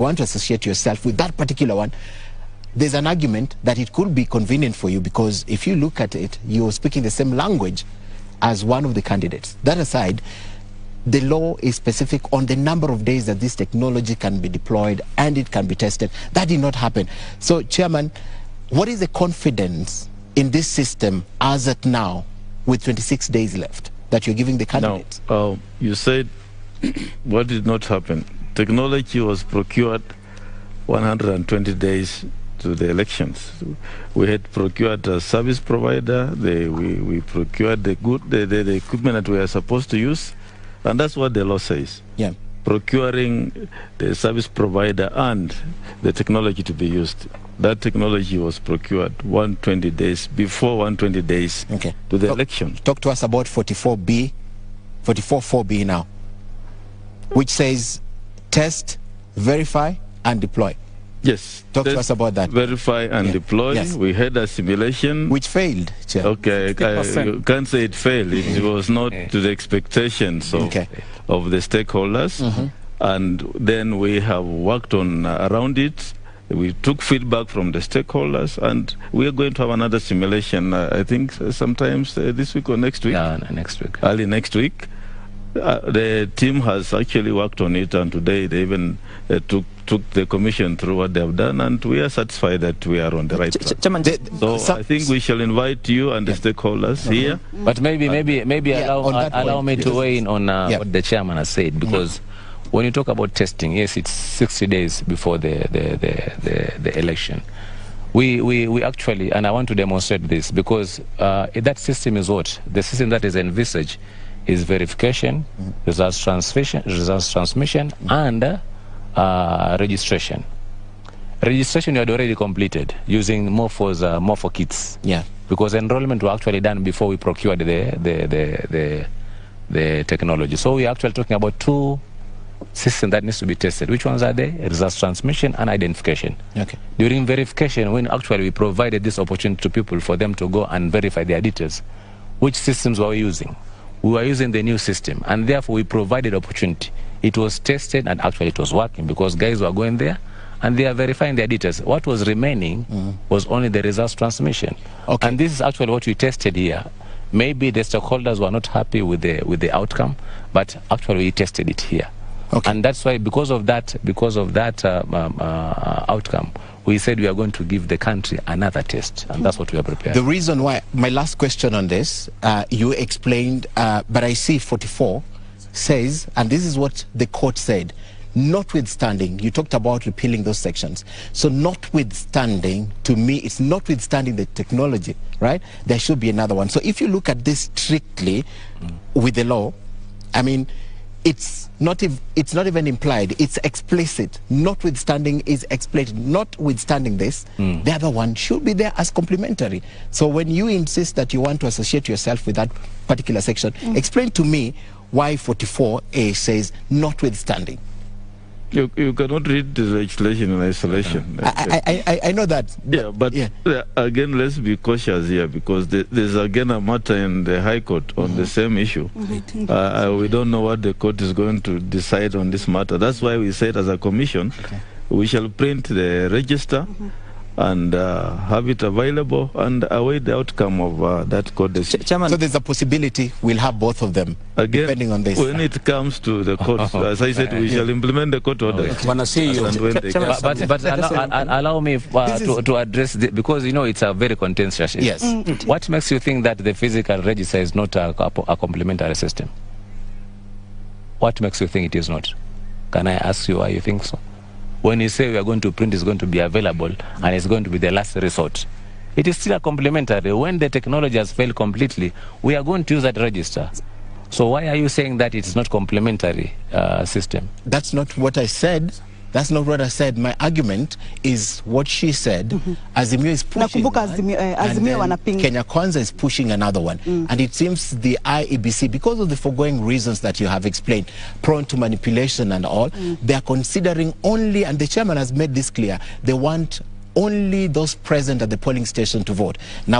want to associate yourself with that particular one, there's an argument that it could be convenient for you, because if you look at it, you're speaking the same language as one of the candidates. That aside, the law is specific on the number of days that this technology can be deployed and it can be tested. That did not happen. So, Chairman, what is the confidence in this system as at now, with 26 days left, that you're giving the candidates? Now, you said what did not happen. Technology was procured 120 days to the elections. We had procured a service provider. We procured the equipment that we are supposed to use, and that's what the law says. Yeah. Procuring the service provider and the technology to be used. That technology was procured 120 days before 120 days to the election. Talk to us about 44B, 44.4B now, which says test, verify, and deploy. Yes. Talk to us about that. Verify and deploy. Yes. We had a simulation. Which failed, Chair. Okay, I can't say it failed. It was not to the expectations of the stakeholders. And then we have worked on around it. We took feedback from the stakeholders, and we are going to have another simulation, I think, sometimes this week or next week. Yeah, next week. Early next week. The team has actually worked on it, and today they even took the commission through what they have done, and we are satisfied that we are on the right track. So I think we shall invite you and the stakeholders here. But maybe allow me to weigh in on what the chairman has said, because when you talk about testing, yes, it's 60 days before the election. We actually, and I want to demonstrate this, because that system is what? The system that is envisaged is verification, results transmission, and registration. Registration you had already completed using Morpho kits. Yeah. Because enrollment was actually done before we procured the technology. So we are actually talking about two systems that needs to be tested. Which ones are they? Results transmission and identification. Okay. During verification, when actually we provided this opportunity to people for them to go and verify their details, which systems were we using? We were using the new system, and therefore we provided opportunity. It was tested, and actually it was working, because guys were going there and they are verifying their details. What was remaining was only the results transmission. Okay. And this is actually what we tested here. Maybe the stakeholders were not happy with the outcome, but actually we tested it here. Okay. And that's why, because of that outcome, we said we are going to give the country another test, and that's what we are prepared. The reason why, my last question on this, you explained, but I see 44 says, and this is what the court said, notwithstanding, you talked about repealing those sections. So notwithstanding, to me, it's notwithstanding the technology, right? There should be another one. So if you look at this strictly with the law, I mean, it's not even implied, it's explicit. Notwithstanding is explicit. Notwithstanding this, the other one should be there as complementary. So when you insist that you want to associate yourself with that particular section, explain to me why 44A says notwithstanding. You cannot read the legislation in isolation. I know that. Yeah, but again, let's be cautious here, because there's again a matter in the High Court on the same issue. We don't know what the court is going to decide on this matter. That's why we said, as a commission, we shall print the register and have it available and await the outcome of that court decision. So there's a possibility we'll have both of them, again, depending on this. When it comes to the court, as I said, we shall implement the court order. But allow me to address this, because you know it's a very contentious issue. Yes. What makes you think that the physical register is not a complementary system? What makes you think it is not? Can I ask you why you think so? When you say we are going to print, it's going to be available and it's going to be the last resort, it is still a complementary. When the technology has failed completely, we are going to use that register. So why are you saying that it is not complementary system? That's not what I said. That's not what I said. My argument is what she said. Azimio is pushing one, Kenya Kwanza is pushing another one. And it seems the IEBC, because of the foregoing reasons that you have explained, prone to manipulation and all, they are considering only, and the chairman has made this clear, they want only those present at the polling station to vote. Now,